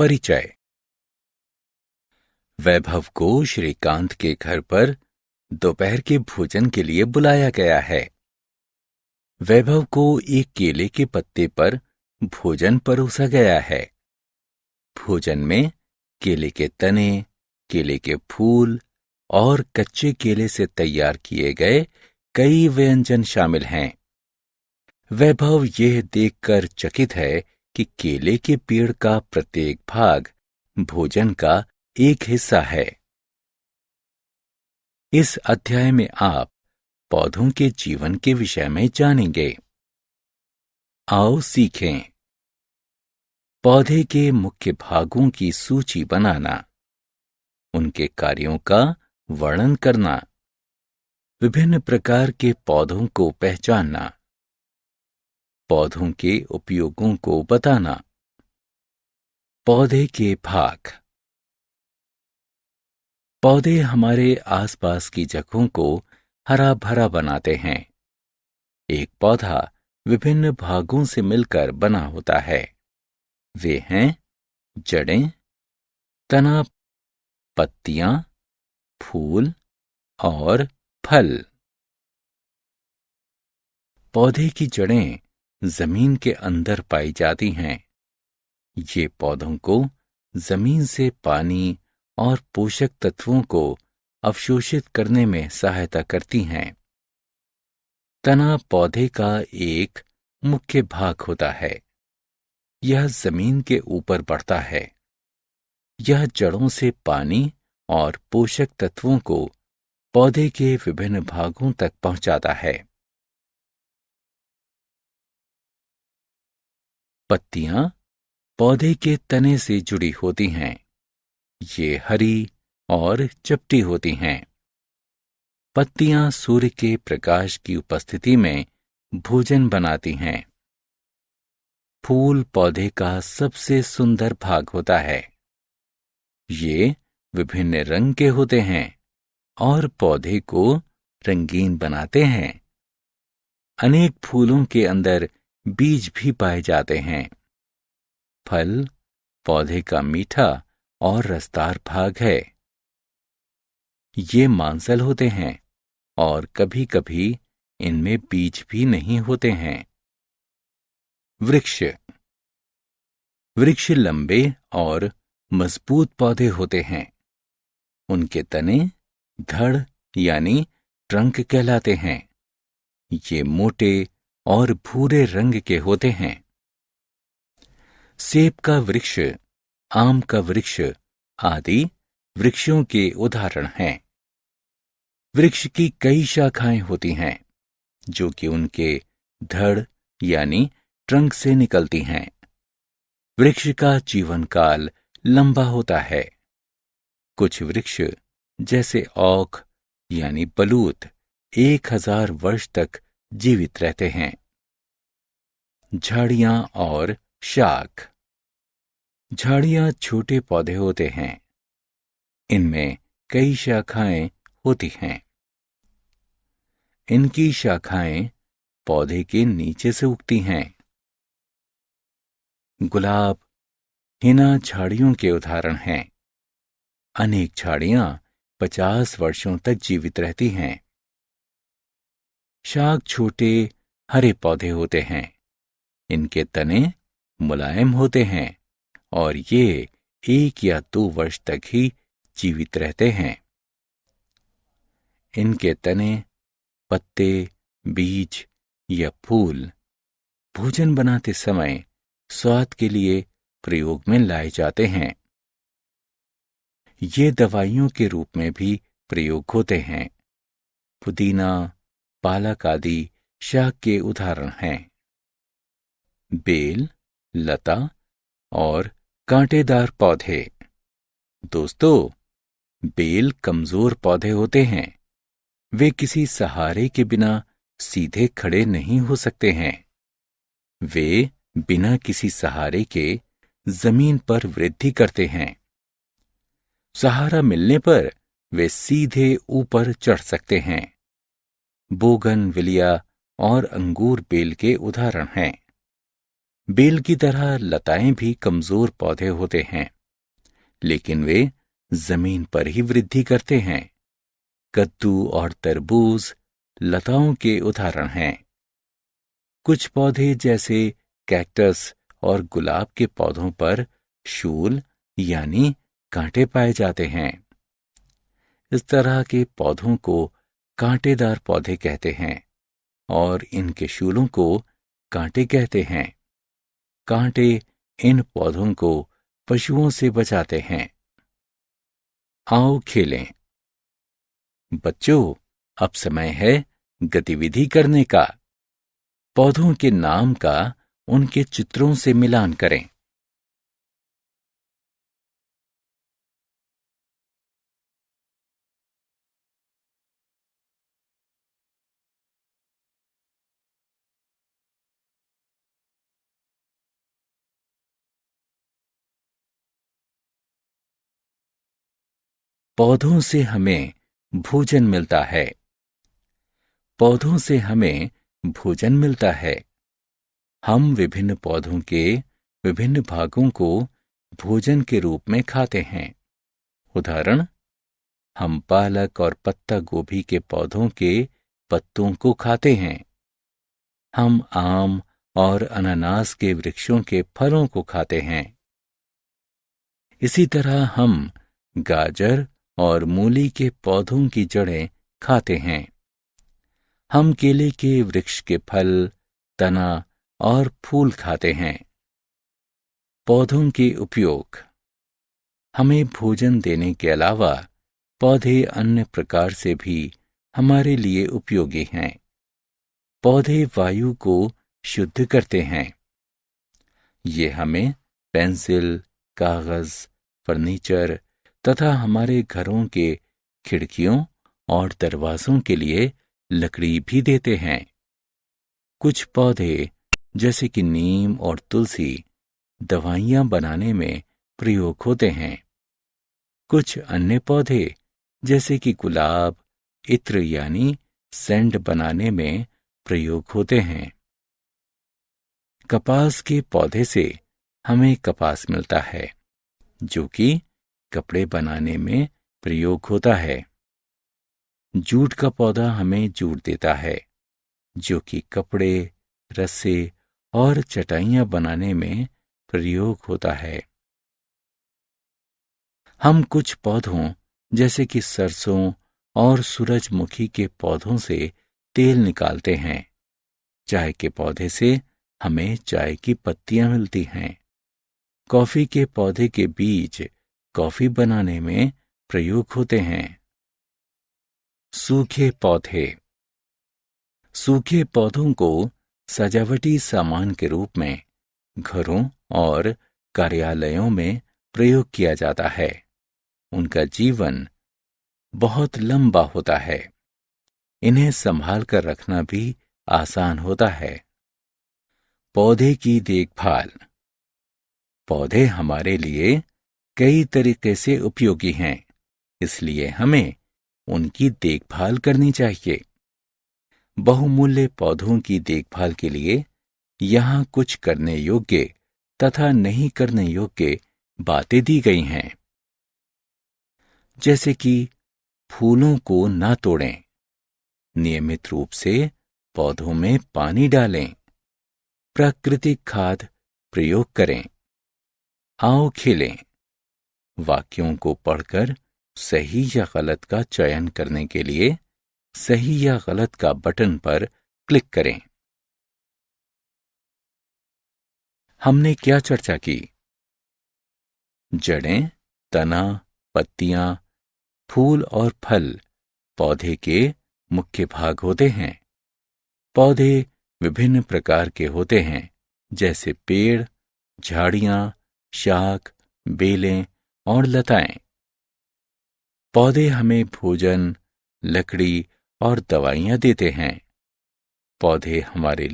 परिचय। वैभव को श्रीकांत के घर पर दोपहर के भोजन के लिए बुलाया गया है। वैभव को एक केले के पत्ते पर भोजन परोसा गया है। भोजन में केले के तने, केले के फूल और कच्चे केले से तैयार किए गए कई व्यंजन शामिल हैं। वैभव यह देखकर चकित है कि केले के पेड़ का प्रत्येक भाग भोजन का एक हिस्सा है। इस अध्याय में आप पौधों के जीवन के विषय में जानेंगे। आओ सीखें। पौधे के मुख्य भागों की सूची बनाना, उनके कार्यों का वर्णन करना, विभिन्न प्रकार के पौधों को पहचानना, पौधों के उपयोगों को बताना। पौधे के भाग। पौधे हमारे आसपास की जगहों को हरा भरा बनाते हैं। एक पौधा विभिन्न भागों से मिलकर बना होता है। वे हैं जड़ें, तना, पत्तियां, फूल और फल। पौधे की जड़ें जमीन के अंदर पाई जाती हैं। ये पौधों को जमीन से पानी और पोषक तत्वों को अवशोषित करने में सहायता करती हैं। तना पौधे का एक मुख्य भाग होता है। यह जमीन के ऊपर बढ़ता है। यह जड़ों से पानी और पोषक तत्वों को पौधे के विभिन्न भागों तक पहुंचाता है। पत्तियां पौधे के तने से जुड़ी होती हैं। ये हरी और चपटी होती हैं। पत्तियां सूर्य के प्रकाश की उपस्थिति में भोजन बनाती हैं। फूल पौधे का सबसे सुंदर भाग होता है। ये विभिन्न रंग के होते हैं और पौधे को रंगीन बनाते हैं। अनेक फूलों के अंदर बीज भी पाए जाते हैं। फल पौधे का मीठा और रसदार भाग है। ये मांसल होते हैं और कभी-कभी इनमें बीज भी नहीं होते हैं। वृक्ष। वृक्ष लंबे और मजबूत पौधे होते हैं। उनके तने धड़ यानी ट्रंक कहलाते हैं। ये मोटे और भूरे रंग के होते हैं। सेब का वृक्ष, आम का वृक्ष आदि वृक्षों के उदाहरण हैं। वृक्ष की कई शाखाएं होती हैं जो कि उनके धड़ यानी ट्रंक से निकलती हैं। वृक्ष का जीवन काल लंबा होता है। कुछ वृक्ष जैसे ओक यानी बलूत 1000 वर्ष तक जीवित रहते हैं। झाड़ियां और शाख। झाड़ियां छोटे पौधे होते हैं। इनमें कई शाखाएं होती हैं। इनकी शाखाएं पौधे के नीचे से उगती हैं। गुलाब, हिना झाड़ियों के उदाहरण हैं। अनेक झाड़ियां 50 वर्षों तक जीवित रहती हैं। शाख छोटे हरे पौधे होते हैं। इनके तने मुलायम होते हैं और ये 1 या 2 वर्ष तक ही जीवित रहते हैं। इनके तने, पत्ते, बीज या फूल भोजन बनाते समय स्वाद के लिए प्रयोग में लाए जाते हैं। ये दवाइयों के रूप में भी प्रयोग होते हैं। पुदीना, पालक आदि शाक के उदाहरण हैं। बेल, लता और कांटेदार पौधे। दोस्तों, बेल कमजोर पौधे होते हैं। वे किसी सहारे के बिना सीधे खड़े नहीं हो सकते हैं। वे बिना किसी सहारे के जमीन पर वृद्धि करते हैं। सहारा मिलने पर वे सीधे ऊपर चढ़ सकते हैं। बोगनविलिया और अंगूर बेल के उदाहरण हैं। बेल की तरह लताएं भी कमजोर पौधे होते हैं, लेकिन वे जमीन पर ही वृद्धि करते हैं। कद्दू और तरबूज लताओं के उदाहरण हैं। कुछ पौधे जैसे कैक्टस और गुलाब के पौधों पर शूल यानी कांटे पाए जाते हैं। इस तरह के पौधों को कांटेदार पौधे कहते हैं और इनके शूलों को कांटे कहते हैं। कांटे इन पौधों को पशुओं से बचाते हैं। आओ खेलें। बच्चों, अब समय है गतिविधि करने का। पौधों के नाम का उनके चित्रों से मिलान करें। पौधों से हमें भोजन मिलता है। पौधों से हमें भोजन मिलता है। हम विभिन्न पौधों के विभिन्न भागों को भोजन के रूप में खाते हैं। उदाहरण, हम पालक और पत्ता गोभी के पौधों के पत्तों को खाते हैं। हम आम और अनानास के वृक्षों के फलों को खाते हैं। इसी तरह हम गाजर और मूली के पौधों की जड़ें खाते हैं। हम केले के वृक्ष के फल, तना और फूल खाते हैं। पौधों के उपयोग। हमें भोजन देने के अलावा पौधे अन्य प्रकार से भी हमारे लिए उपयोगी हैं। पौधे वायु को शुद्ध करते हैं। ये हमें पेंसिल, कागज, फर्नीचर तथा हमारे घरों के खिड़कियों और दरवाजों के लिए लकड़ी भी देते हैं। कुछ पौधे जैसे कि नीम और तुलसी दवाइयां बनाने में प्रयोग होते हैं। कुछ अन्य पौधे जैसे कि गुलाब इत्र यानी सेंट बनाने में प्रयोग होते हैं। कपास के पौधे से हमें कपास मिलता है, जो कि कपड़े बनाने में प्रयोग होता है। जूट का पौधा हमें जूट देता है, जो कि कपड़े, रस्से और चटाइयां बनाने में प्रयोग होता है। हम कुछ पौधों जैसे कि सरसों और सूरजमुखी के पौधों से तेल निकालते हैं। चाय के पौधे से हमें चाय की पत्तियां मिलती हैं। कॉफी के पौधे के बीज कॉफी बनाने में प्रयोग होते हैं। सूखे पौधे। सूखे पौधों को सजावटी सामान के रूप में घरों और कार्यालयों में प्रयोग किया जाता है। उनका जीवन बहुत लंबा होता है। इन्हें संभाल कर रखना भी आसान होता है। पौधे की देखभाल। पौधे हमारे लिए कई तरीके से उपयोगी हैं, इसलिए हमें उनकी देखभाल करनी चाहिए। बहुमूल्य पौधों की देखभाल के लिए यहाँ कुछ करने योग्य तथा नहीं करने योग्य बातें दी गई हैं। जैसे कि फूलों को ना तोड़ें, नियमित रूप से पौधों में पानी डालें, प्राकृतिक खाद प्रयोग करें। आओ खेलें। वाक्यों को पढ़कर सही या गलत का चयन करने के लिए सही या गलत का बटन पर क्लिक करें। हमने क्या चर्चा की? जड़ें, तना, पत्तियां, फूल और फल पौधे के मुख्य भाग होते हैं। पौधे विभिन्न प्रकार के होते हैं, जैसे पेड़, झाड़ियां, शाख, बेलें और लताएं। पौधे हमें भोजन, लकड़ी और दवाइयां देते हैं। पौधे हमारे लिए